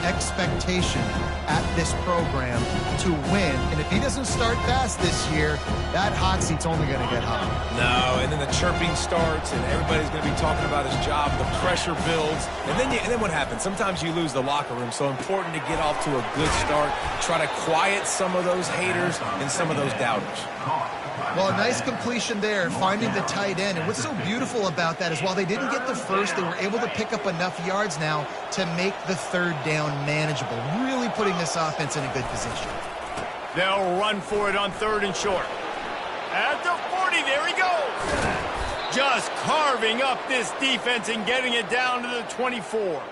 expectation at this program to win. And if he doesn't start fast this year, that hot seat's only going to get hot. No, and then the chirping starts, and everybody's going to be talking about his job. The pressure builds, and then what happens? Sometimes you lose the locker room. So important to get off to a good start. Try to quiet some of those haters and some of those doubters. Well, a nice completion there, finding the tight end. And what's so beautiful about that is while they didn't get the first, they were able to pick up enough yards now to make the third down manageable, really putting this offense in a good position. They'll run for it on 3rd and short. At the 40, there he goes. Just carving up this defense and getting it down to the 24.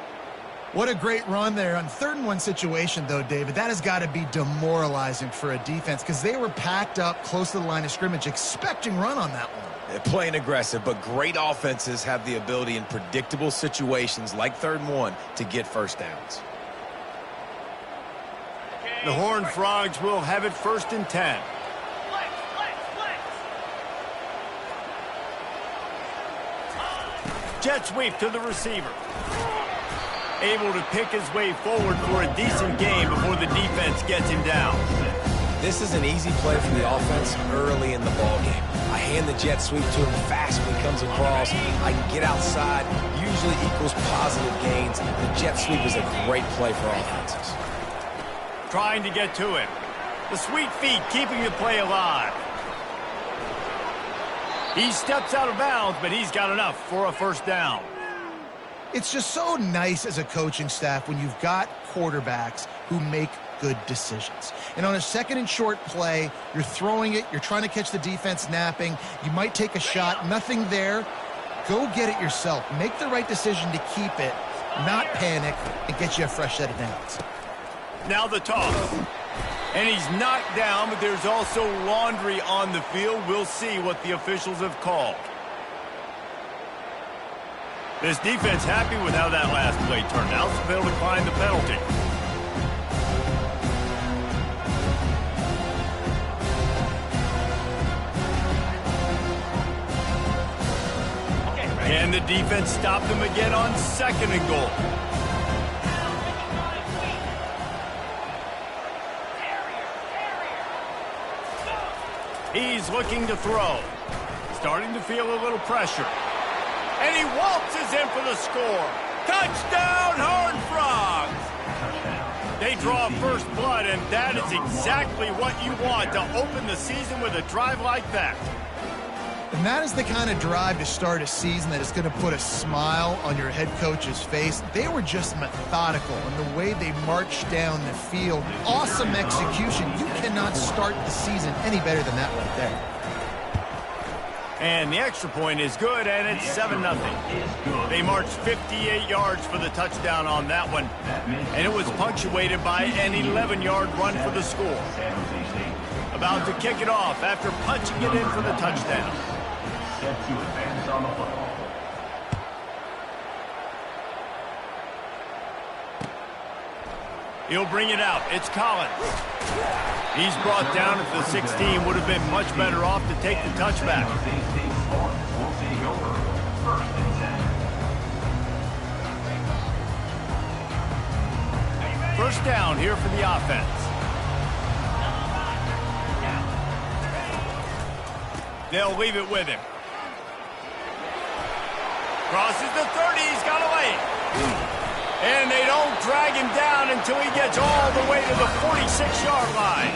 What a great run there. On 3rd and 1 situation, though, David, that has got to be demoralizing for a defense because they were packed up close to the line of scrimmage, expecting run on that one. They're playing aggressive, but great offenses have the ability in predictable situations like 3rd and 1 to get first downs. The Horned Frogs will have it 1st and 10. Jet sweep to the receiver. Able to pick his way forward for a decent game before the defense gets him down. This is an easy play for the offense early in the ballgame. I hand the jet sweep to him fast when he comes across. I can get outside, usually equals positive gains. The jet sweep is a great play for offenses. Trying to get to him. The sweet feet keeping the play alive. He steps out of bounds, but he's got enough for a first down. It's just so nice as a coaching staff when you've got quarterbacks who make good decisions. And on a 2nd and short play, you're throwing it, you're trying to catch the defense napping, you might take a shot, nothing there. Go get it yourself. Make the right decision to keep it, not panic, and get you a fresh set of downs. Now the toss. And he's knocked down, but there's also laundry on the field. We'll see what the officials have called. This defense happy with how that last play turned out, so they'll decline the penalty. Can the defense stop them again on 2nd and goal? He's looking to throw. Starting to feel a little pressure. And he waltzes in for the score. Touchdown, Horned Frogs! They draw first blood, and that is exactly what you want to open the season with a drive like that. And that is the kind of drive to start a season that is going to put a smile on your head coach's face. They were just methodical in the way they marched down the field. Awesome execution. You cannot start the season any better than that right there. And the extra point is good, and it's 7-0. They marched 58 yards for the touchdown on that one, and it was punctuated by an 11-yard run for the score. About to kick it off after punching it in for the touchdown. He'll bring it out. It's Collins. He's brought down at the 16. Would have been much better off to take the touchback. First down here for the offense. They'll leave it with him. Crosses the 30. He's got away. And they don't drag him down until he gets all the way to the 46-yard line.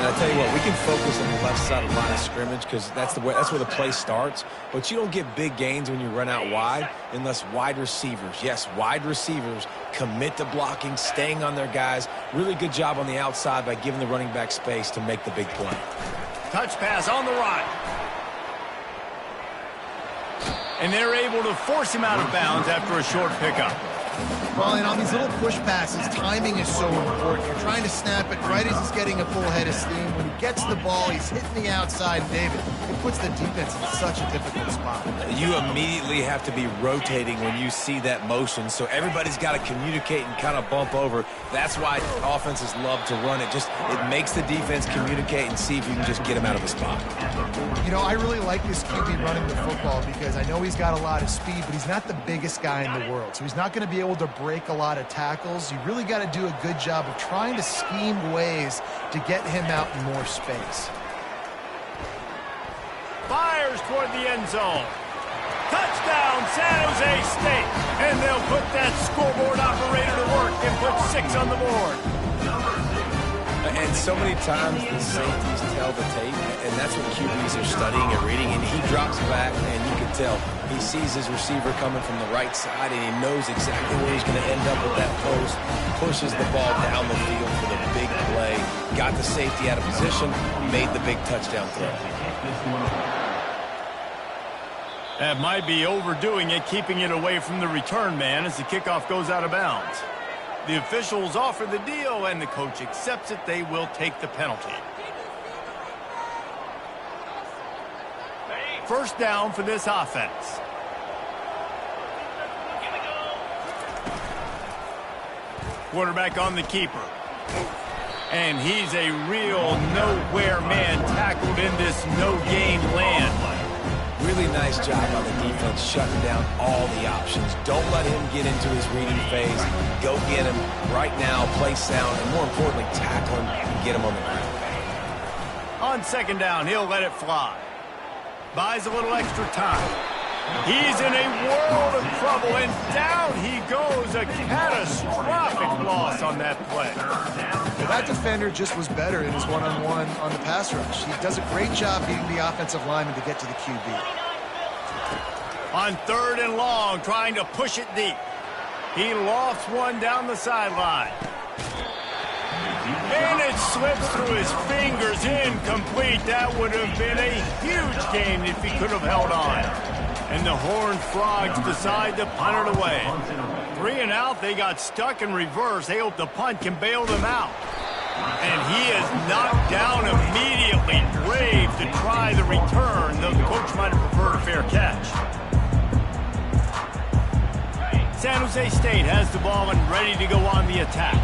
And I tell you what, we can focus on the left side of the line of scrimmage because that's where the play starts. But you don't get big gains when you run out wide unless wide receivers, yes, wide receivers commit to blocking, staying on their guys. Really good job on the outside by giving the running back space to make the big play. Touch pass on the run. And they're able to force him out of bounds after a short pickup. Well, and on these little push passes, timing is so important. You're trying to snap it right as he's getting a full head of steam. When he gets the ball, he's hitting the outside. David, it puts the defense in such a difficult spot. You immediately have to be rotating when you see that motion, so everybody's got to communicate and kind of bump over. That's why offenses love to run it. It makes the defense communicate and see if you can just get him out of the spot. You know, I really like this QB running the football because I know he's got a lot of speed, but he's not the biggest guy in the world, so he's not going to be able to break a lot of tackles. You really got to do a good job of trying to scheme ways to get him out in more space. Fires toward the end zone. Touchdown, San Jose State. And they'll put that scoreboard operator to work and put 6 on the board. And so many times the safeties tell the tape, and that's what QBs are studying and reading, and he drops back, and you can tell he sees his receiver coming from the right side, and he knows exactly where he's going to end up with that post, pushes the ball down the field for the big play, got the safety out of position, made the big touchdown throw. That might be overdoing it, keeping it away from the return man as the kickoff goes out of bounds. The officials offer the deal, and the coach accepts it. They will take the penalty. First down for this offense. Quarterback on the keeper. And he's a real nowhere man tackled in this no-gain land. Really nice job on the defense, shutting down all the options. Don't let him get into his reading phase. Go get him right now, play sound, and more importantly, tackle him and get him on the ground. On second down, he'll let it fly. Buys a little extra time. He's in a world of trouble, and down he goes. A catastrophic loss on that play. Well, that defender just was better in his one-on-one on the pass rush. He does a great job beating the offensive lineman to get to the QB. On third and long, trying to push it deep. He lofts one down the sideline. And it slips through his fingers, incomplete. That would have been a huge gain if he could have held on. And the Horned Frogs decide to punt it away. 3 and out, they got stuck in reverse. They hope the punt can bail them out. And he is knocked down immediately. Brave to try the return, though the coach might have preferred a fair catch. San Jose State has the ball and ready to go on the attack.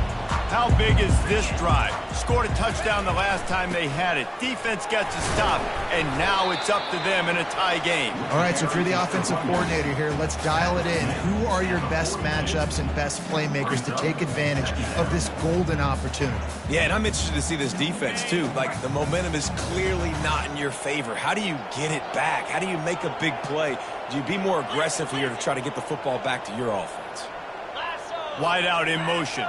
How big is this drive? Scored a touchdown the last time they had it. Defense gets a stop, and now it's up to them in a tie game. All right, so if you're the offensive coordinator here, let's dial it in. Who are your best matchups and best playmakers to take advantage of this golden opportunity? Yeah, and I'm interested to see this defense, too. Like, the momentum is clearly not in your favor. How do you get it back? How do you make a big play? Do you be more aggressive here to try to get the football back to your offense? Wide out in motion.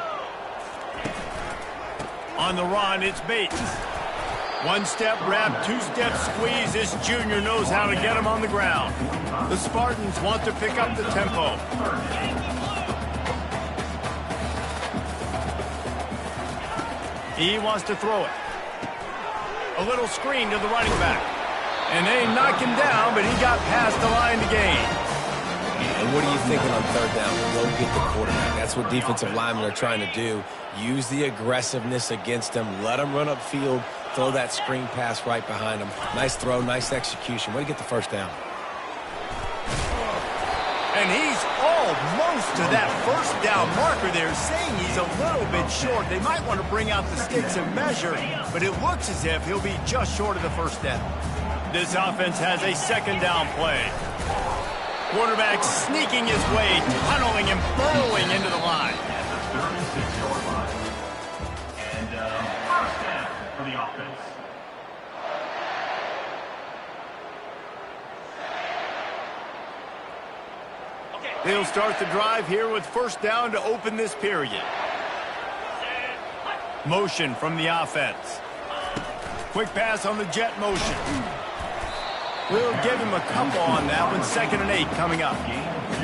On the run, it's Bates. One-step wrap, two-step squeeze. This junior knows how to get him on the ground. The Spartans want to pick up the tempo. He wants to throw it. A little screen to the running back. And they knock him down, but he got past the line to gain. And what are you thinking on third down? Go get the quarterback. That's what defensive linemen are trying to do. Use the aggressiveness against them. Let them run upfield. Throw that screen pass right behind them. Nice throw, nice execution. Way to get the first down. And he's almost to that first down marker there, saying he's a little bit short. They might want to bring out the sticks and measure, but it looks as if he'll be just short of the first down. This offense has a second down play. Quarterback sneaking his way, tunneling and burrowing into the line. And first down for the offense. They'll start the drive here with first down to open this period. Motion from the offense. Quick pass on the jet motion. We'll give him a couple on that one. 2nd and 8 coming up.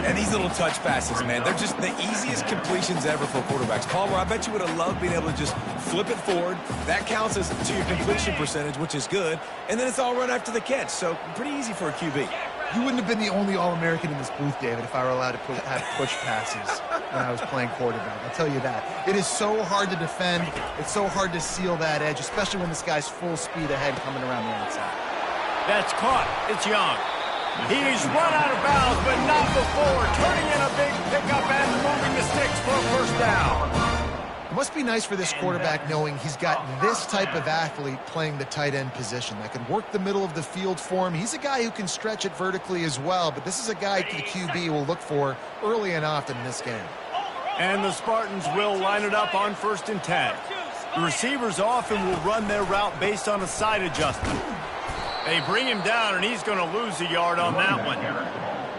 And these little touch passes, man, they're just the easiest completions ever for quarterbacks. Palmer, I bet you would have loved being able to just flip it forward. That counts as to your completion percentage, which is good. And then it's all run after the catch. So pretty easy for a QB. You wouldn't have been the only All-American in this booth, David, if I were allowed to have push passes when I was playing quarterback. I'll tell you that. It is so hard to defend. It's so hard to seal that edge, especially when this guy's full speed ahead coming around the outside. That's caught. It's Young. He's run out of bounds, but not before. Turning in a big pickup and moving the sticks for a first down. It must be nice for this quarterback knowing he's got this type of athlete playing the tight end position that can work the middle of the field for him. He's a guy who can stretch it vertically as well, but this is a guy the QB will look for early and often in this game. And the Spartans will line it up on 1st and 10. The receivers often will run their route based on a side adjustment. They bring him down, and he's going to lose a yard on that one.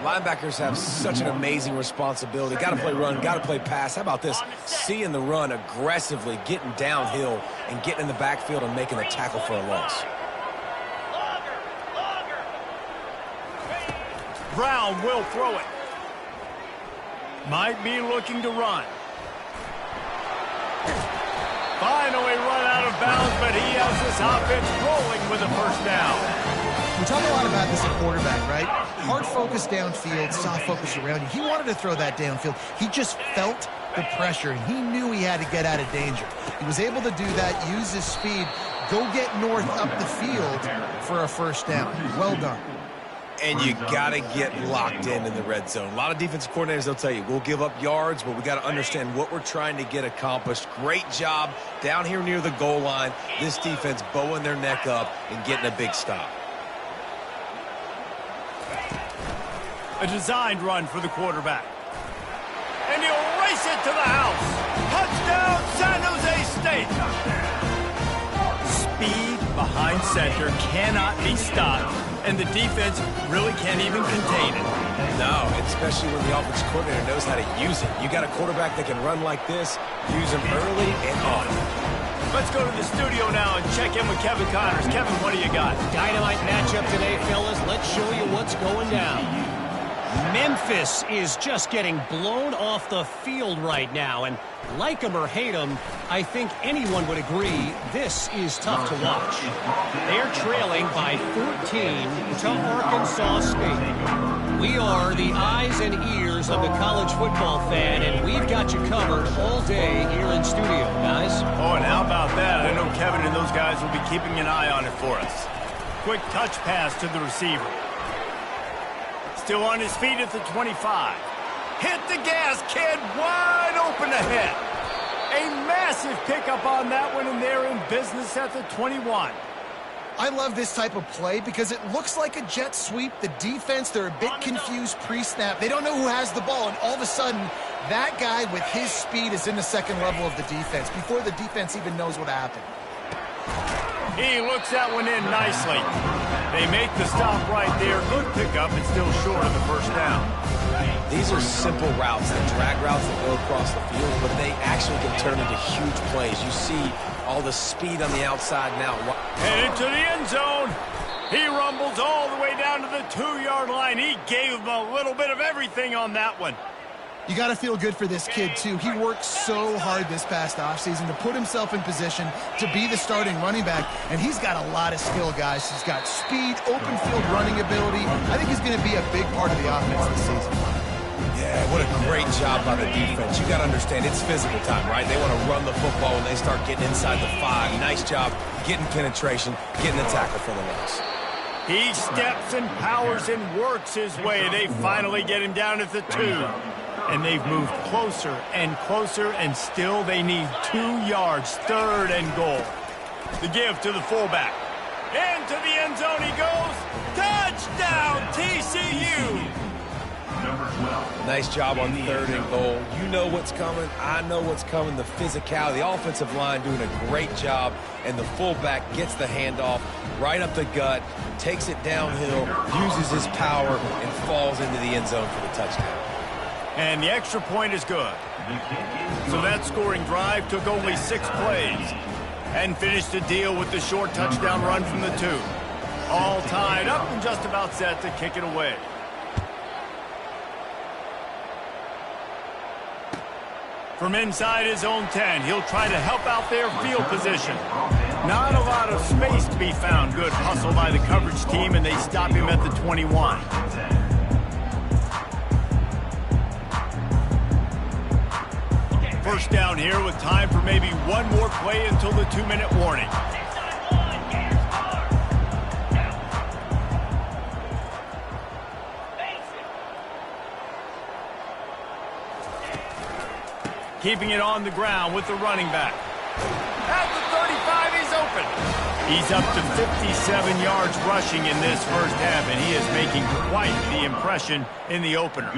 Linebackers have such an amazing responsibility. Got to play run, got to play pass. How about this? Seeing the run aggressively, getting downhill, and getting in the backfield and making the tackle for a loss. Brown will throw it. Might be looking to run. Finally run out of bounds, but he has this offense rolling with a 1st down. We talk a lot about this at quarterback, right? Hard focus downfield, soft focus around you. He wanted to throw that downfield. He just felt the pressure, and he knew he had to get out of danger. He was able to do that, use his speed, go get north up the field for a 1st down. Well done. And you got to get locked in the red zone. A lot of defensive coordinators, they'll tell you, we'll give up yards, but we got to understand what we're trying to get accomplished. Great job down here near the goal line. This defense bowing their neck up and getting a big stop. A designed run for the quarterback. And he'll race it to the house. Touchdown, San Jose State. Speed behind center cannot be stopped, and the defense really can't even contain it. No, especially when the offensive coordinator knows how to use it. You got a quarterback that can run like this, use him early and often. Let's go to the studio now and check in with Kevin Connors. Kevin, what do you got? Dynamite matchup today, fellas. Let's show you what's going down. Memphis is just getting blown off the field right now, and like him or hate him, I think anyone would agree this is tough to watch. They're trailing by 14 to Arkansas State. We are the eyes and ears of the college football fan, and we've got you covered all day here in studio, guys. Oh, and how about that? I know Kevin and those guys will be keeping an eye on it for us. Quick touch pass to the receiver. Still on his feet at the 25. Hit the gas, kid. Wide open ahead. A massive pickup on that one, and they're in business at the 21. I love this type of play because it looks like a jet sweep. The defense, they're a bit confused pre-snap. They don't know who has the ball, and all of a sudden, that guy with his speed is in the second level of the defense before the defense even knows what happened. He looks that one in nicely. They make the stop right there. Good pickup, and still short of the 1st down. These are simple routes, the drag routes that go across the field, but they actually can turn into huge plays. You see all the speed on the outside now. Headed to the end zone. He rumbles all the way down to the 2-yard line. He gave him a little bit of everything on that one. You got to feel good for this kid, too. He worked so hard this past offseason to put himself in position to be the starting running back, and he's got a lot of skill, guys. He's got speed, open field running ability. I think he's going to be a big part of the offense this season. Yeah, what a great job by the defense. You got to understand, it's physical time, right? They want to run the football when they start getting inside the 5. Nice job getting penetration, getting the tackle for the loss. He steps and powers and works his way. They finally get him down at the 2. And they've moved closer and closer, and still they need 2 yards, 3rd and goal. The give to the fullback. Into the end zone he goes. Touchdown, TCU! Nice job on 3rd and goal. You know what's coming. I know what's coming. The physicality, the offensive line doing a great job, and the fullback gets the handoff right up the gut, takes it downhill, uses his power, and falls into the end zone for the touchdown. And the extra point is good. So that scoring drive took only 6 plays and finished the deal with the short touchdown run from the 2. All tied up and just about set to kick it away. From inside his own 10, he'll try to help out their field position. Not a lot of space to be found. Good hustle by the coverage team, and they stop him at the 21. First down here with time for maybe one more play until the 2-minute warning. Keeping it on the ground with the running back. At the 35, he's open. He's up to 57 yards rushing in this first half, and he is making quite the impression in the opener.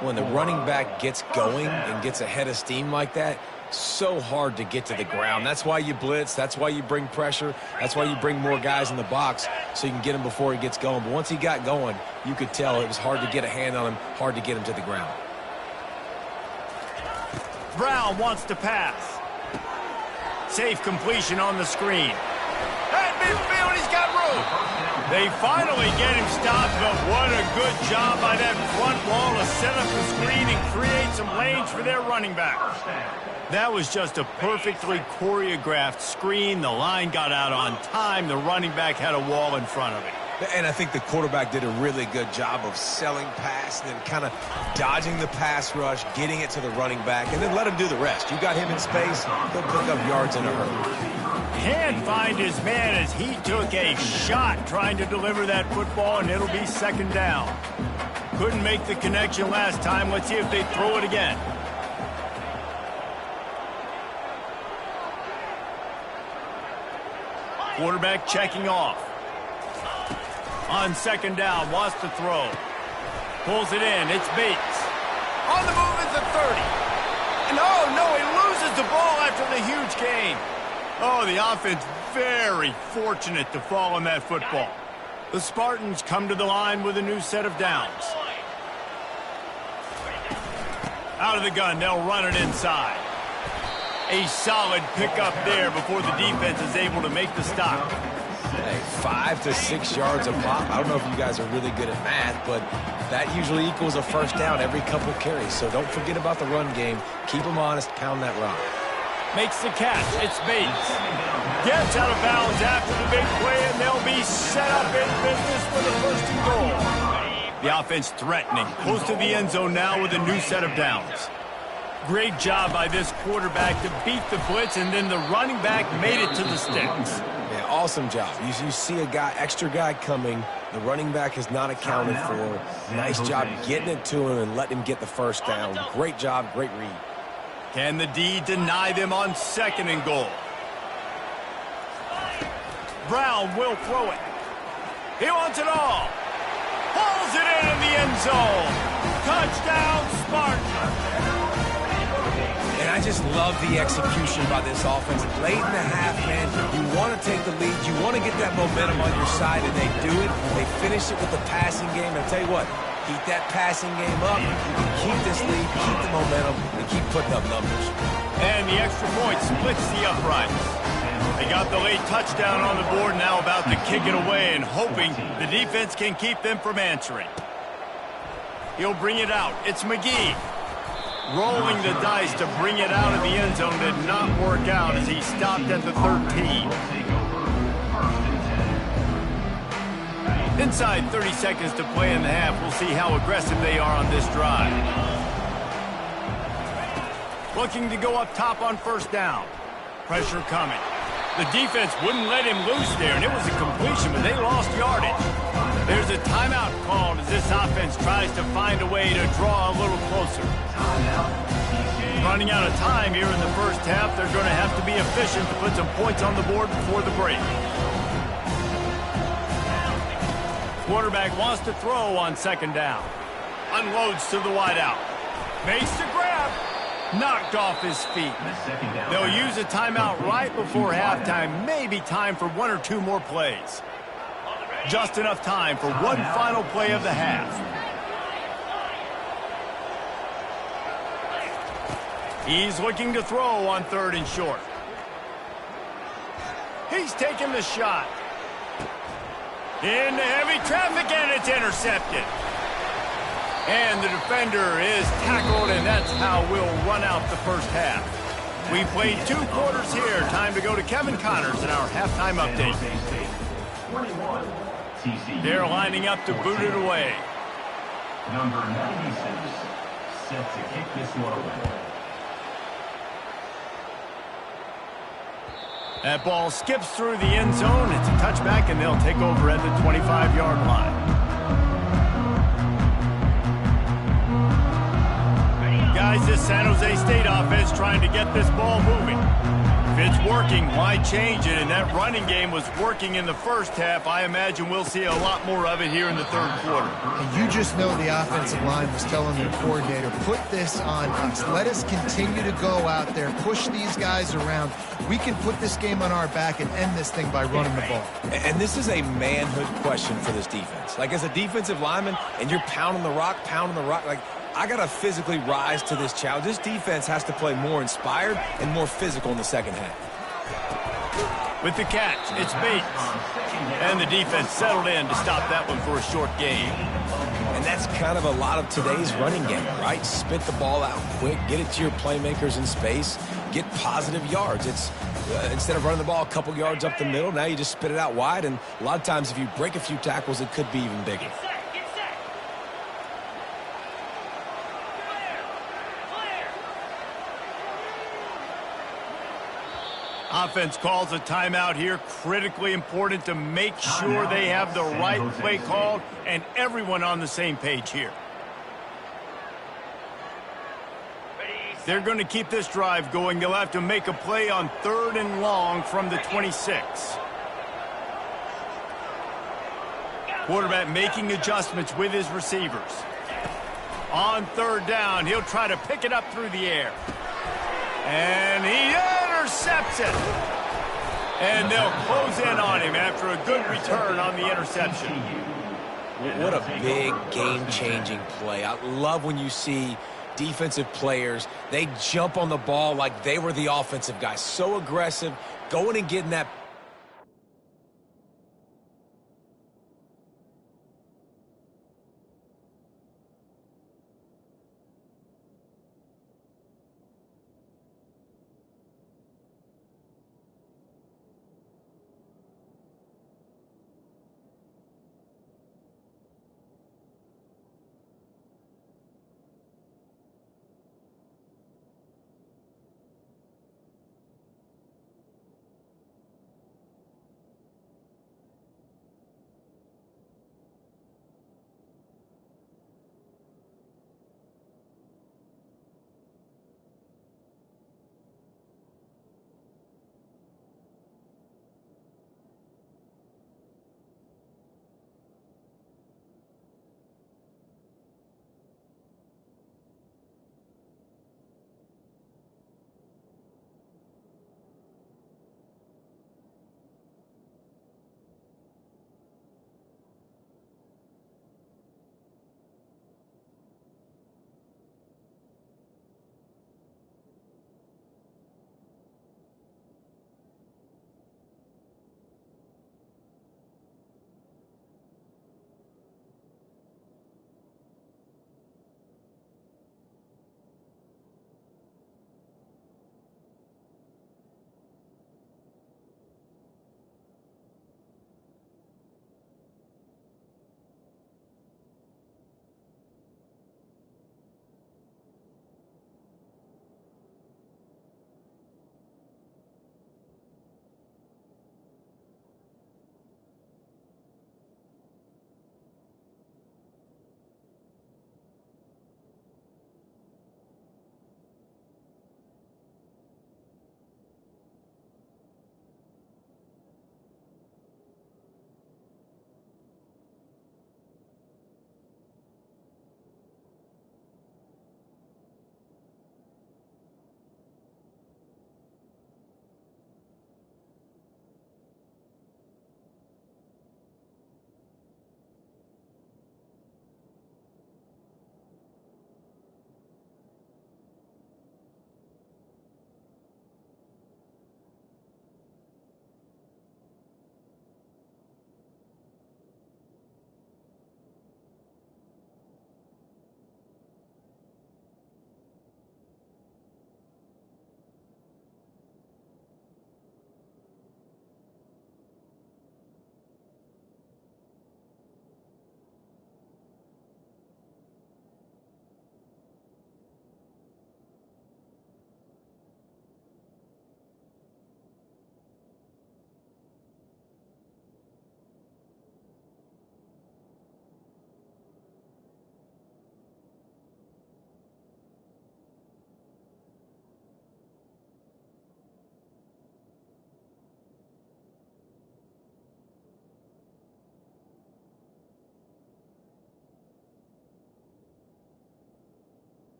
When the running back gets going and gets ahead of steam like that, so hard to get to the ground. That's why you blitz. That's why you bring pressure. That's why you bring more guys in the box so you can get him before he gets going. But once he got going, you could tell it was hard to get a hand on him, hard to get him to the ground. Brown wants to pass. Safe completion on the screen. At midfield, he's got room. They finally get him stopped, but what a good job by that front wall to set up the screen and create some lanes for their running back. That was just a perfectly choreographed screen. The line got out on time. The running back had a wall in front of it. And I think the quarterback did a really good job of selling pass and then kind of dodging the pass rush, getting it to the running back, and then let him do the rest. You got him in space, he'll pick up yards in a hurry. Can't find his man as he took a shot trying to deliver that football, and it'll be second down. Couldn't make the connection last time. Let's see if they throw it again. Quarterback checking off. On second down, wants to throw. Pulls it in, it's Bates. On the move at the 30. And oh no, he loses the ball after the huge gain. Oh, the offense very fortunate to fall on that football. The Spartans come to the line with a new set of downs. Out of the gun, they'll run it inside. A solid pickup there before the defense is able to make the stop. Hey, 5 to 6 yards a pop. I don't know if you guys are really good at math, but that usually equals a first down every couple carries. So don't forget about the run game. Keep them honest. Pound that rock. Makes the catch. It's Bates. Gets out of bounds after the big play, and they'll be set up in business for the first and goal. The offense threatening. Close to the end zone now with a new set of downs. Great job by this quarterback to beat the blitz, and then the running back made it to the sticks. Yeah, awesome job. You see a extra guy coming. The running back is not accounted for. Nice job getting it to him and letting him get the first down. Great job, great read. Can the D deny them on second and goal? Brown will throw it. He wants it all. Pulls it in the end zone. Touchdown, Spartans. And I just love the execution by this offense. Late in the half, man, you want to take the lead. You want to get that momentum on your side, and they do it. They finish it with the passing game. And I'll tell you what, keep that passing game up. You can keep this lead, keep the momentum, and keep putting up numbers. And the extra point splits the uprights. They got the late touchdown on the board, now about to kick it away and hoping the defense can keep them from answering. He'll bring it out. It's McGee. Rolling the dice to bring it out of the end zone did not work out as he stopped at the 13. Inside 30 seconds to play in the half. We'll see how aggressive they are on this drive. Looking to go up top on first down. Pressure coming. The defense wouldn't let him loose there, and it was a completion, but they lost yardage. There's a timeout called as this offense tries to find a way to draw a little closer. Running out of time here in the first half, they're going to have to be efficient to put some points on the board before the break. Quarterback wants to throw on second down. Unloads to the wideout. Makes the grab. Knocked off his feet. They'll use a timeout right before halftime. Maybe time for one or two more plays. Just enough time for one final play of the half. He's looking to throw on third and short. He's taking the shot. Into heavy traffic, and it's intercepted. And the defender is tackled, and that's how we'll run out the first half. We played 2 quarters here. Time to go to Kevin Connors in our halftime update. They're lining up to boot it away. Number 96, set to kick this one away. That ball skips through the end zone. It's a touchback, and they'll take over at the 25-yard line. Guys, this San Jose State offense trying to get this ball moving. It's working. Why change it? And that running game was working in the first half. I imagine we'll see a lot more of it here in the third quarter. And you just know the offensive line was telling their coordinator, put this on us. Let us continue to go out there, push these guys around. We can put this game on our back and end this thing by running the ball. And this is a manhood question for this defense. Like, as a defensive lineman, and you're pounding the rock, like, I got to physically rise to this challenge. This defense has to play more inspired and more physical in the second half. With the catch, it's Bates. And the defense settled in to stop that one for a short gain. And that's kind of a lot of today's running game, right? Spit the ball out quick, get it to your playmakers in space, get positive yards. It's instead of running the ball a couple yards up the middle, now you just spit it out wide. And a lot of times if you break a few tackles, it could be even bigger. Offense calls a timeout here. Critically important to make sure they have the right play called and everyone on the same page here. They're going to keep this drive going. They'll have to make a play on 3rd and long from the 26. Quarterback making adjustments with his receivers. On 3rd down, he'll try to pick it up through the air. And he intercepts it. And they'll close in on him after a good return on the interception. What a big game-changing play. I love when you see defensive players, they jump on the ball like they were the offensive guys. So aggressive, going and getting that.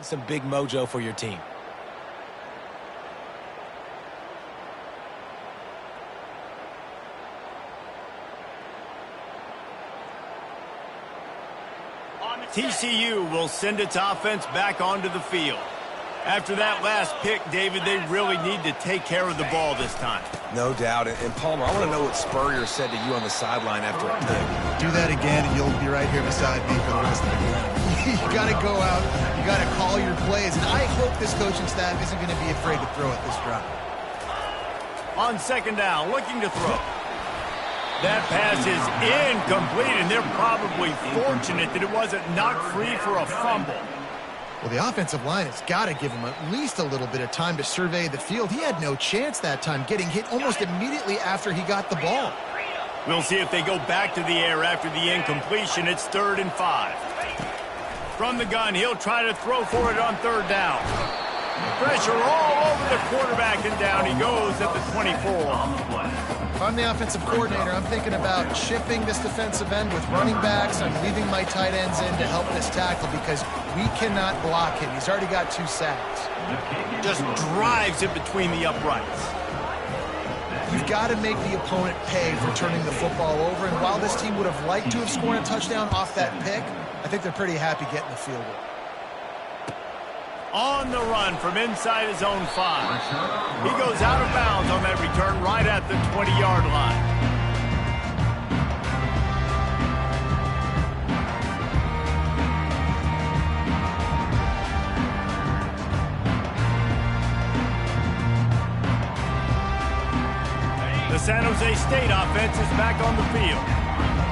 getting some big mojo for your team. TCU will send its offense back onto the field. After that last pick, David, they really need to take care of the ball this time. No doubt. And Palmer, I want to know what Spurrier said to you on the sideline after a pick. Do that again, and you'll be right here beside me for the rest of the game. You got to go out. You got to call your plays. And I hope this coaching staff isn't going to be afraid to throw it this drive. On second down, looking to throw. That pass is incomplete, and they're probably fortunate that it wasn't knocked free for a fumble. Well, the offensive line has got to give him at least a little bit of time to survey the field. He had no chance that time, getting hit almost immediately after he got the ball. We'll see if they go back to the air after the incompletion. It's 3rd and 5. From the gun, he'll try to throw for it on 3rd down. Pressure all over the quarterback, and down he goes at the 24. If I'm the offensive coordinator, I'm thinking about shifting this defensive end with running backs. I'm leaving my tight ends in to help this tackle because we cannot block him. He's already got 2 sacks. Just drives it between the uprights. You've got to make the opponent pay for turning the football over. And while this team would have liked to have scored a touchdown off that pick, I think they're pretty happy getting the field goal. On the run from inside his own 5. He goes out of bounds on that return right at the 20-yard line. The San Jose State offense is back on the field.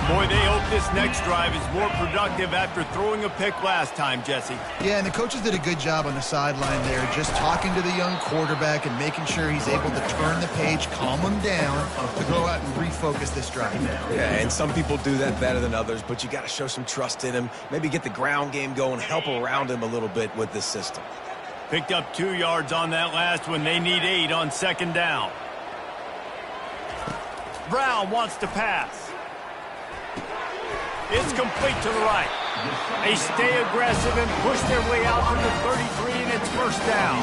Boy, they hope this next drive is more productive after throwing a pick last time, Jesse. Yeah, and the coaches did a good job on the sideline there, just talking to the young quarterback and making sure he's able to turn the page, calm him down, to go out and refocus this drive. Yeah, and some people do that better than others, but you got to show some trust in him, maybe get the ground game going, help around him a little bit with this system. Picked up 2 yards on that last one. They need 8 on second down. Brown wants to pass. It's complete to the right. They stay aggressive and push their way out from the 33, and it's first down.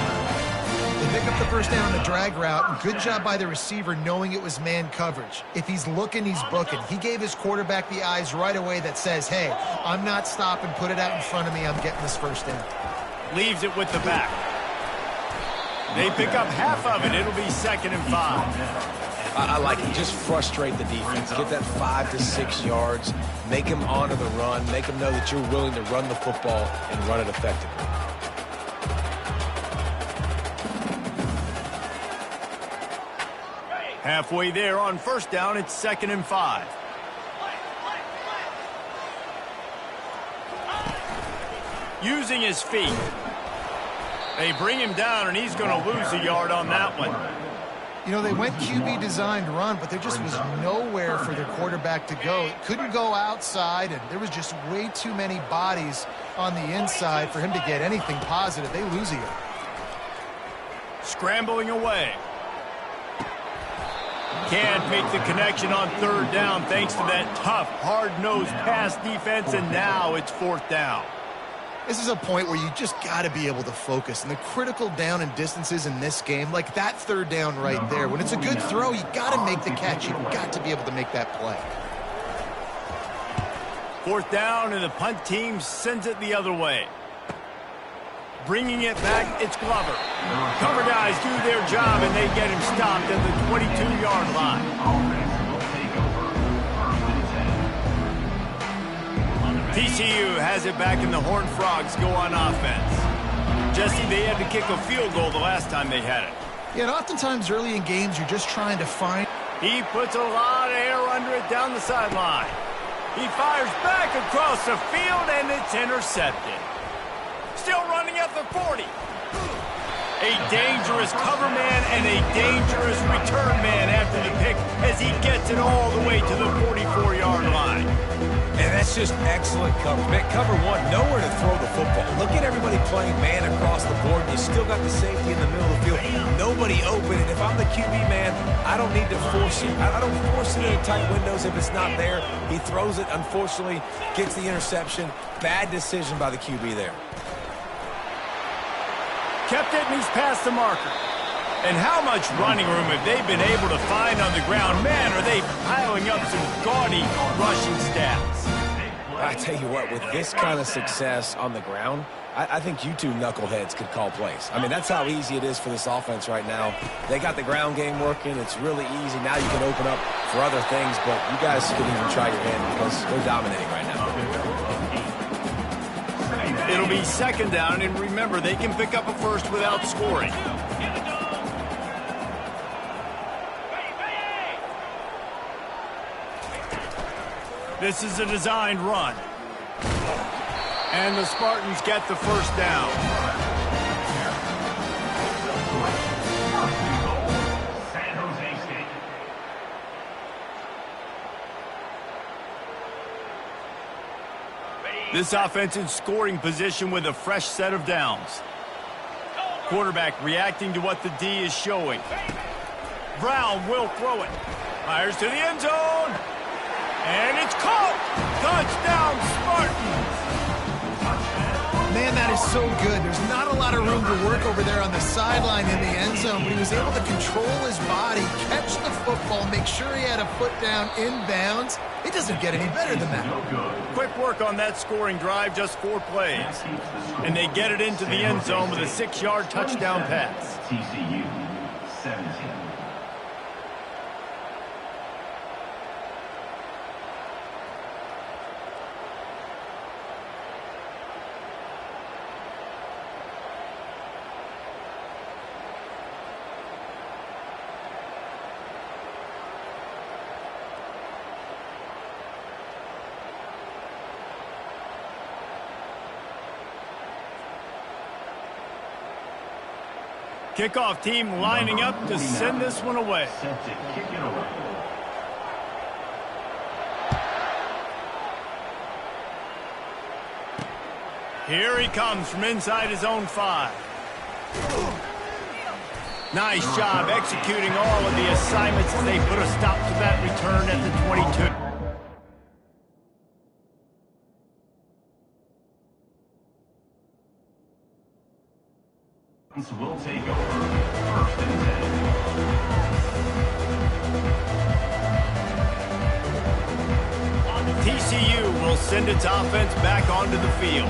They pick up the first down on the drag route. Good job by the receiver knowing it was man coverage. If he's looking, he's booking. He gave his quarterback the eyes right away that says, hey, I'm not stopping, put it out in front of me, I'm getting this first down. Leaves it with the back. They pick up half of it. It'll be 2nd and 5. I like it. Just frustrate the defense. Get that 5 to 6 yards. Make them honor the run. Make them know that you're willing to run the football and run it effectively. Halfway there on first down, it's 2nd and 5. Using his feet. They bring him down, and he's going to lose a yard on that one. You know, they went QB designed run, but there just was nowhere for their quarterback to go. Couldn't go outside, and there was just way too many bodies on the inside for him to get anything positive. They lose a yard. Scrambling away. Can't make the connection on 3rd down thanks to that tough, hard-nosed pass defense, and now it's 4th down. This is a point where you just got to be able to focus. And the critical down and distances in this game, like that 3rd down right there, when it's a good throw, you got to make the catch. You've got to be able to make that play. 4th down, and the punt team sends it the other way. Bringing it back, it's Glover. Cover guys do their job, and they get him stopped at the 22-yard line. TCU has it back, and the Horned Frogs go on offense. Jesse, they had to kick a field goal the last time they had it. Yeah, and oftentimes early in games, you're just trying to find... He puts a lot of air under it down the sideline. He fires back across the field, and it's intercepted. Still running at the 40. A dangerous cover man and a dangerous return man after the pick as he gets it all the way to the 44-yard line. And that's just excellent coverage. Man, cover one, nowhere to throw the football. Look at everybody playing man across the board. You still got the safety in the middle of the field. Nobody open. And if I'm the QB man, I don't need to force it. I don't force it in tight windows if it's not there. He throws it, unfortunately, gets the interception. Bad decision by the QB there. Kept it, and he's past the marker. And how much running room have they been able to find on the ground? Man, are they piling up some gaudy rushing stats. I tell you what, with this kind of success on the ground, I think you two knuckleheads could call plays. I mean, that's how easy it is for this offense right now. They got the ground game working. It's really easy. Now you can open up for other things, but you guys could even try your hand because they're dominating right now. It'll be second down, and remember, they can pick up a first without scoring. This is a designed run. And the Spartans get the first down. San Jose State. This offense in scoring position with a fresh set of downs. Quarterback reacting to what the D is showing. Brown will throw it. Fires to the end zone. And it's caught. Touchdown, Spartans. Man, that is so good. There's not a lot of room to work over there on the sideline in the end zone, but he was able to control his body, catch the football, make sure he had a foot down inbounds. It doesn't get any better than that. Quick work on that scoring drive, just 4 plays. And they get it into the end zone with a 6-yard touchdown pass. TCU 17. Kickoff team lining up to send this one away. Set to kick it away. Here he comes from inside his own 5. Nice job executing all of the assignments as they put a stop to that return at the 22. Will take over. First and 10. TCU will send its offense back onto the field.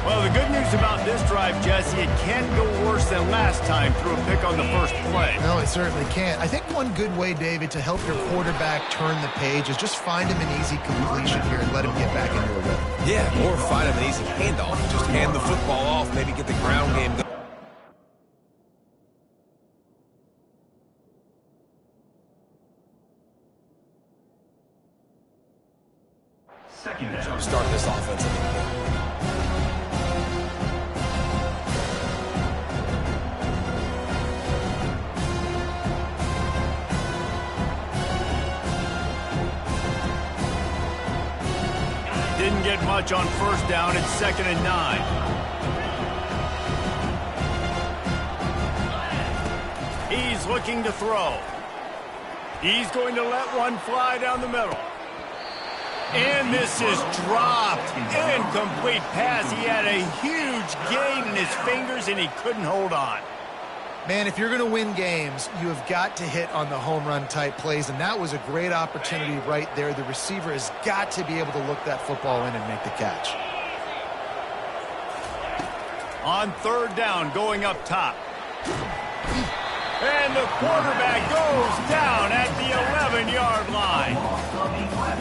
Well, the good news about this drive, Jesse, it can't go worse than last time through a pick on the first play. No, it certainly can't. I think one good way, David, to help your quarterback turn the page is just find him an easy completion here and let him get back into a rhythm. Yeah, or find him an easy handoff. Just hand the football off, maybe get the ground game going. Second down. Start this offense. Didn't get much on first down. It's 2nd and 9. He's looking to throw. He's going to let one fly down the middle. And this is dropped. Incomplete pass. He had a huge gain in his fingers, and he couldn't hold on. Man, if you're going to win games, you have got to hit on the home run type plays, and that was a great opportunity right there. The receiver has got to be able to look that football in and make the catch. On 3rd down, going up top. And the quarterback goes down at the 11-yard line.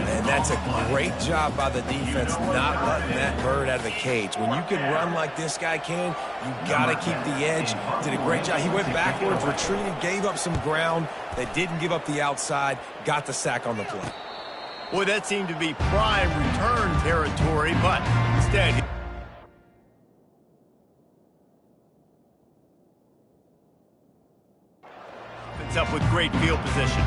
And that's a great job by the defense not letting that bird out of the cage. When you can run like this guy can, you got to keep the edge. Did a great job. He went backwards, retreated, gave up some ground. They didn't give up the outside, got the sack on the play. Boy, that seemed to be prime return territory, but instead... it's up with great field position.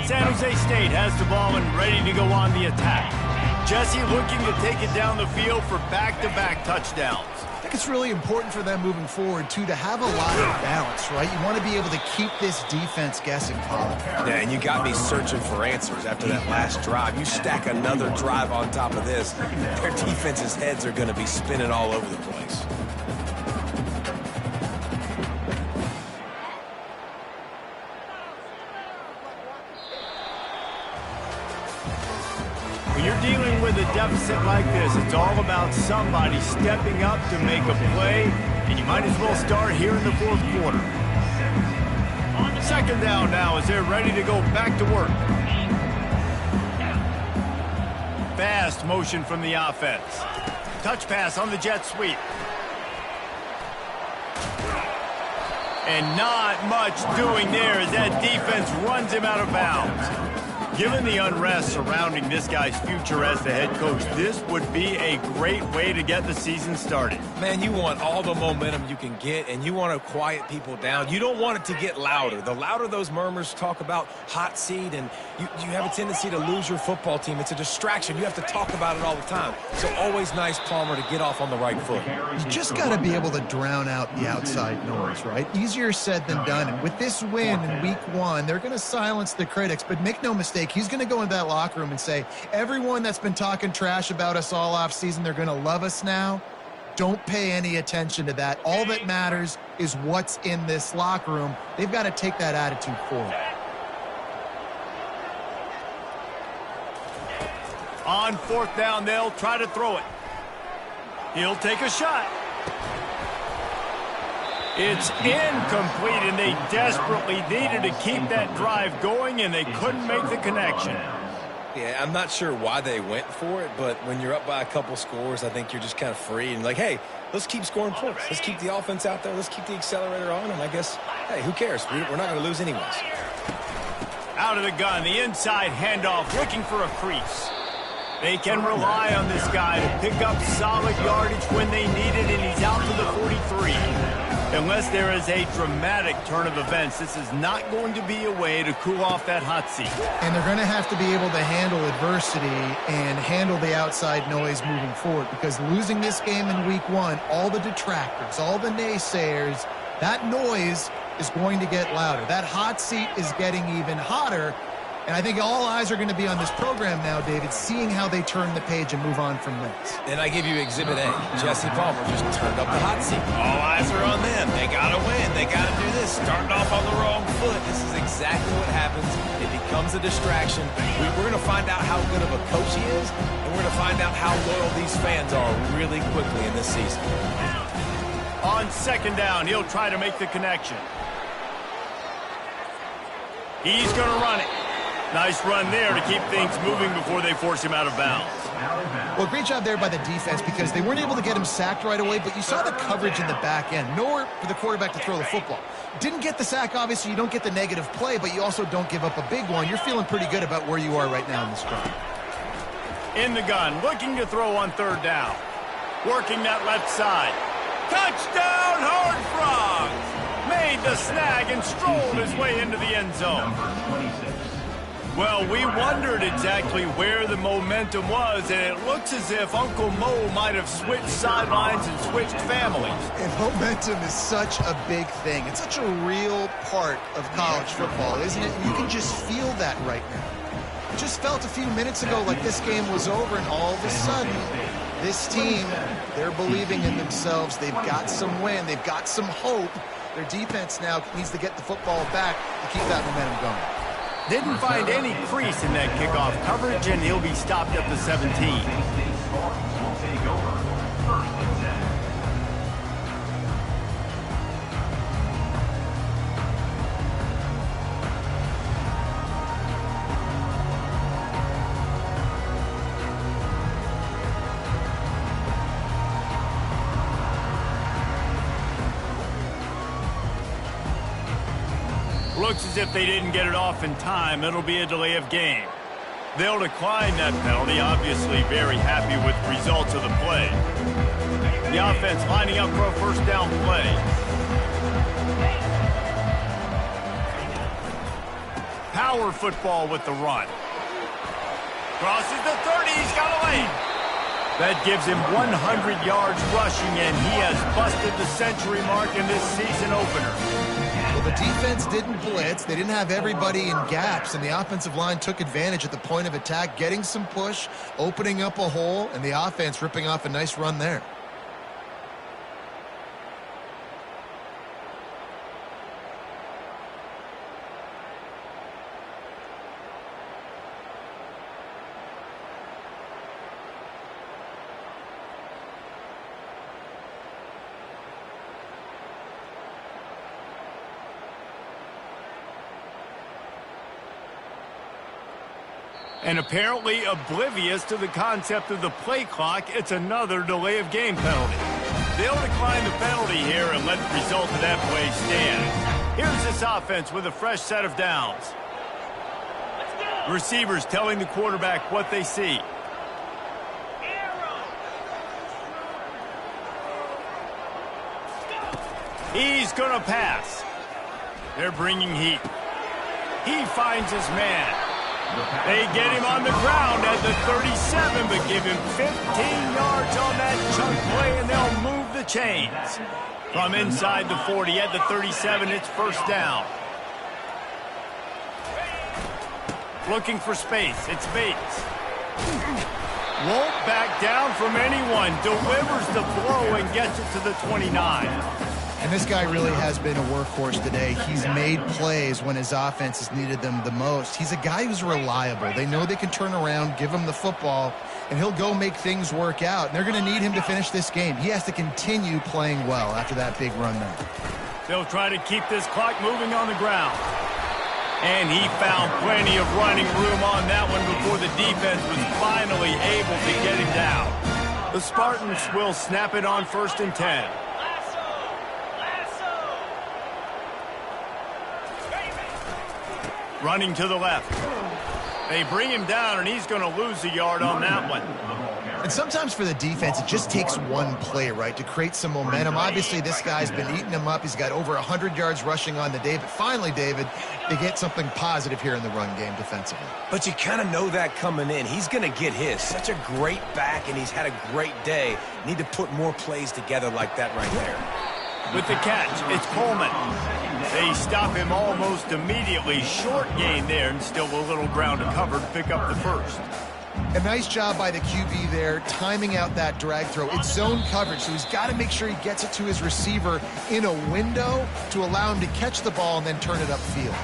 San Jose State has the ball and ready to go on the attack. Jesse looking to take it down the field for back-to-back touchdowns. think it's really important for them moving forward, too, to have a lot of balance, right? You want to be able to keep this defense guessing, Colin. Yeah, and you got me searching for answers after that last drive. You stack another drive on top of this, their defense's heads are going to be spinning all over the place. When you're dealing with a deficit like this, it's all about somebody stepping up to make a play, and you might as well start here in the fourth quarter. Second down now as they're ready to go back to work. Fast motion from the offense. Touch pass on the jet sweep. And not much doing there as that defense runs him out of bounds. Given the unrest surrounding this guy's future as the head coach, this would be a great way to get the season started. Man, you want all the momentum you can get, and you want to quiet people down. You don't want it to get louder. The louder those murmurs talk about hot seat, and you have a tendency to lose your football team. It's a distraction. You have to talk about it all the time. So always nice, Palmer, to get off on the right foot. You just got to be able to drown out the outside noise, right? Easier said than done. And with this win in week 1, they're going to silence the critics. But make no mistake, he's going to go into that locker room and say, everyone that's been talking trash about us all offseason, they're going to love us now. Don't pay any attention to that. All that matters is what's in this locker room. They've got to take that attitude forward. On fourth down, they'll try to throw it. He'll take a shot. It's incomplete, and they desperately needed to keep that drive going, and they couldn't make the connection. Yeah, I'm not sure why they went for it, but when you're up by a couple scores, I think you're just kind of free and like, hey, let's keep scoring points. Let's keep the offense out there. Let's keep the accelerator on, and I guess, hey, who cares? We're not going to lose anyways. Out of the gun, the inside handoff, looking for a crease. They can rely on this guy to pick up solid yardage when they need it, and he's out to the 43. Unless there is a dramatic turn of events, this is not going to be a way to cool off that hot seat. And they're going to have to be able to handle adversity and handle the outside noise moving forward, because losing this game in week 1, all the detractors, all the naysayers, that noise is going to get louder. That hot seat is getting even hotter. And I think all eyes are going to be on this program now, David, seeing how they turn the page and move on from this. And I give you Exhibit A. Jesse Palmer just turned up the hot seat. All eyes are on them. They got to win. They got to do this. Starting off on the wrong foot. This is exactly what happens. It becomes a distraction. We're going to find out how good of a coach he is, and we're going to find out how loyal these fans are really quickly in this season. On second down, he'll try to make the connection. He's going to run it. Nice run there to keep things moving before they force him out of bounds. Well, great job there by the defense, because they weren't able to get him sacked right away, but you saw the coverage in the back end. Nowhere for the quarterback to throw the football. Didn't get the sack, obviously. You don't get the negative play, but you also don't give up a big one. You're feeling pretty good about where you are right now in this drive. In the gun, looking to throw on third down. Working that left side. Touchdown, Horned Frogs! Made the snag and strolled his way into the end zone. Well, we wondered exactly where the momentum was, and it looks as if Uncle Mo might have switched sidelines and switched families. And momentum is such a big thing. It's such a real part of college football, isn't it? And you can just feel that right now. It just felt a few minutes ago like this game was over, and all of a sudden, this team, they're believing in themselves. They've got some wind. They've got some hope. Their defense now needs to get the football back to keep that momentum going. Didn't find any crease in that kickoff coverage, and he'll be stopped at the 17. Looks as if they didn't get it off in time. It'll be a delay of game. They'll decline that penalty, obviously very happy with the results of the play. The offense lining up for a first down play. Power football with the run. Crosses the 30, he's got a lane. That gives him 100 yards rushing, and he has busted the century mark in this season opener. Well, the defense didn't blitz. They didn't have everybody in gaps, and the offensive line took advantage at the point of attack, getting some push, opening up a hole, and the offense ripping off a nice run there. And apparently oblivious to the concept of the play clock, it's another delay of game penalty. They'll decline the penalty here and let the result of that play stand. Here's this offense with a fresh set of downs. Receivers telling the quarterback what they see. He's going to pass. They're bringing heat. He finds his man. They get him on the ground at the 37, but give him 15 yards on that chunk play, and they'll move the chains. From inside the 40 at the 37, it's first down. Looking for space. It's Bates. Won't back down from anyone. Delivers the blow and gets it to the 29. And this guy really has been a workhorse today. He's made plays when his offense has needed them the most. He's a guy who's reliable. They know they can turn around, give him the football, and he'll go make things work out. And they're going to need him to finish this game. He has to continue playing well after that big run there. They'll try to keep this clock moving on the ground. And he found plenty of running room on that one before the defense was finally able to get him down. The Spartans will snap it on 1st and 10. Running to the left. They bring him down, and he's going to lose a yard on that one. And sometimes for the defense, it just takes one play, right, to create some momentum. Obviously, this guy's been eating him up. He's got over 100 yards rushing on the day. But finally, David, they get something positive here in the run game defensively. But you kind of know that coming in. He's going to get his. Such a great back, and he's had a great day. Need to put more plays together like that right there. With the catch, it's Coleman. They stop him almost immediately. Short gain there, and still a little ground to cover to pick up the first. A nice job by the QB there, timing out that drag throw. It's zone coverage, so he's got to make sure he gets it to his receiver in a window to allow him to catch the ball and then turn it upfield.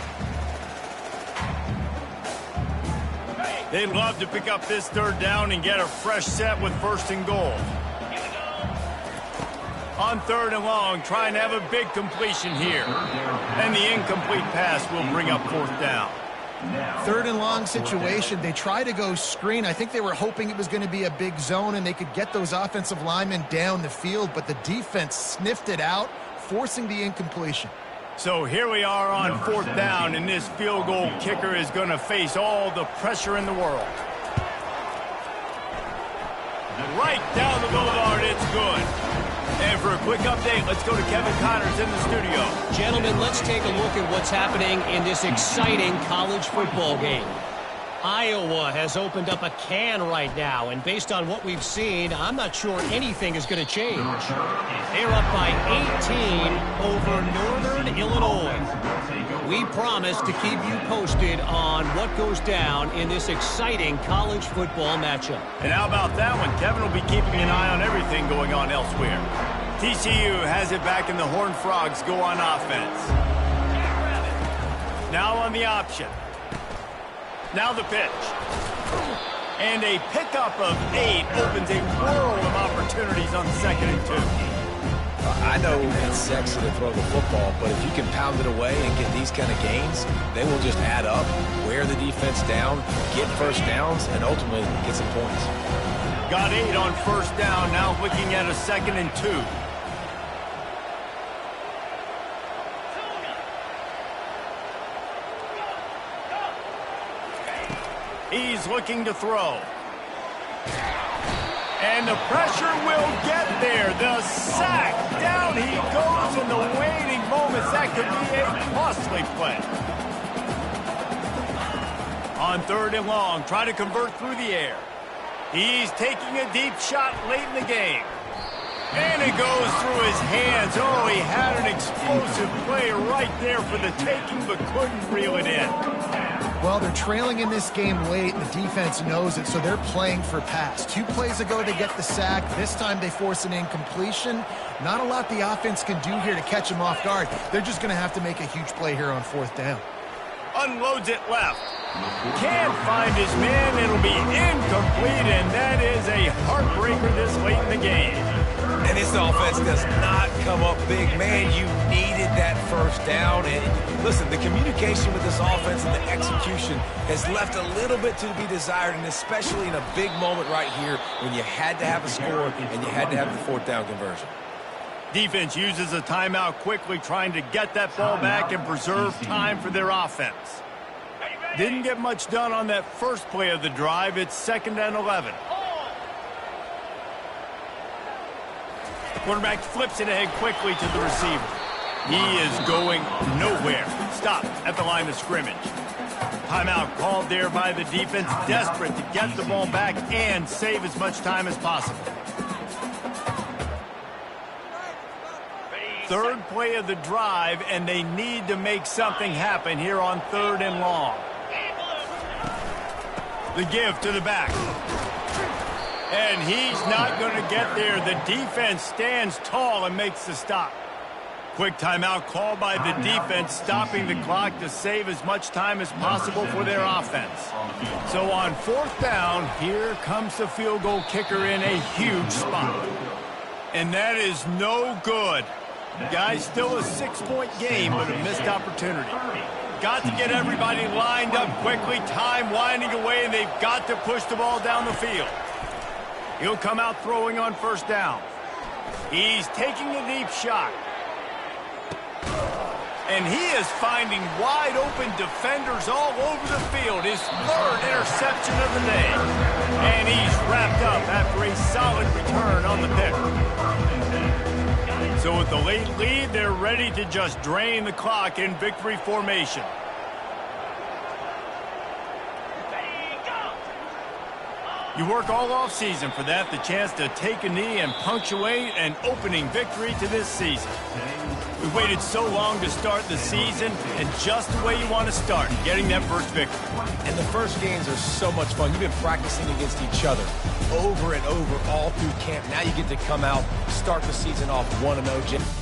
They'd love to pick up this 3rd down and get a fresh set with 1st and goal. On 3rd and long, trying to have a big completion here. And the incomplete pass will bring up 4th down. 3rd and long situation. They try to go screen. I think they were hoping it was going to be a big zone and they could get those offensive linemen down the field, but the defense sniffed it out, forcing the incompletion. So here we are on 4th down, and this field goal kicker is going to face all the pressure in the world. Right down the boulevard, it's good. And for a quick update, let's go to Kevin Connors in the studio. Gentlemen, let's take a look at what's happening in this exciting college football game. Iowa has opened up a can right now, and based on what we've seen, I'm not sure anything is going to change. They're up by 18 over Northern Illinois. We promise to keep you posted on what goes down in this exciting college football matchup. And how about that one? Kevin will be keeping an eye on everything going on elsewhere. TCU has it back, and the Horned Frogs go on offense. Now on the option. Now the pitch. And a pickup of 8 opens a world of opportunities on 2nd and 2. I know it's sexy to throw the football, but if you can pound it away and get these kind of gains, they will just add up, wear the defense down, get first downs, and ultimately get some points. Got 8 on 1st down, now looking at a 2nd and 2. He's looking to throw. And the pressure will get there. The sack. Down he goes in the waning moments. That could be a costly play. On 3rd and long, try to convert through the air. He's taking a deep shot late in the game. And it goes through his hands. Oh, he had an explosive play right there for the taking, but couldn't reel it in. Well, they're trailing in this game late, and the defense knows it, so they're playing for pass. 2 plays ago, they get the sack. This time, they force an incompletion. Not a lot the offense can do here to catch him off guard. They're just going to have to make a huge play here on 4th down. Unloads it left. Can't find his man. It'll be incomplete, and that is a heartbreaker this late in the game. And this offense does not come up big. Man, you needed that 1st down. And listen, the communication with this offense and the execution has left a little bit to be desired, and especially in a big moment right here when you had to have a score and you had to have the 4th down conversion. Defense uses a timeout quickly, trying to get that ball back and preserve time for their offense. Didn't get much done on that first play of the drive. It's 2nd and 11. The quarterback flips it ahead quickly to the receiver. He is going nowhere. Stopped at the line of scrimmage. Timeout called there by the defense, desperate to get the ball back and save as much time as possible. 3rd play of the drive, and they need to make something happen here on 3rd and long. The give to the back. And he's not going to get there. The defense stands tall and makes the stop. Quick timeout called by the defense, stopping the clock to save as much time as possible for their offense. So on 4th down, here comes the field goal kicker in a huge spot. And that is no good. Guys, still a 6-point game, but a missed opportunity. Got to get everybody lined up quickly. Time winding away, and they've got to push the ball down the field. He'll come out throwing on 1st down. He's taking a deep shot. And he is finding wide open defenders all over the field. His 3rd interception of the day. And he's wrapped up after a solid return on the pick. So with the late lead, they're ready to just drain the clock in victory formation. You work all offseason for that, the chance to take a knee and punctuate an opening victory to this season. We waited so long to start the season, and just the way you want to start, getting that first victory. And the first games are so much fun. You've been practicing against each other over and over all through camp. Now you get to come out, start the season off 1-0.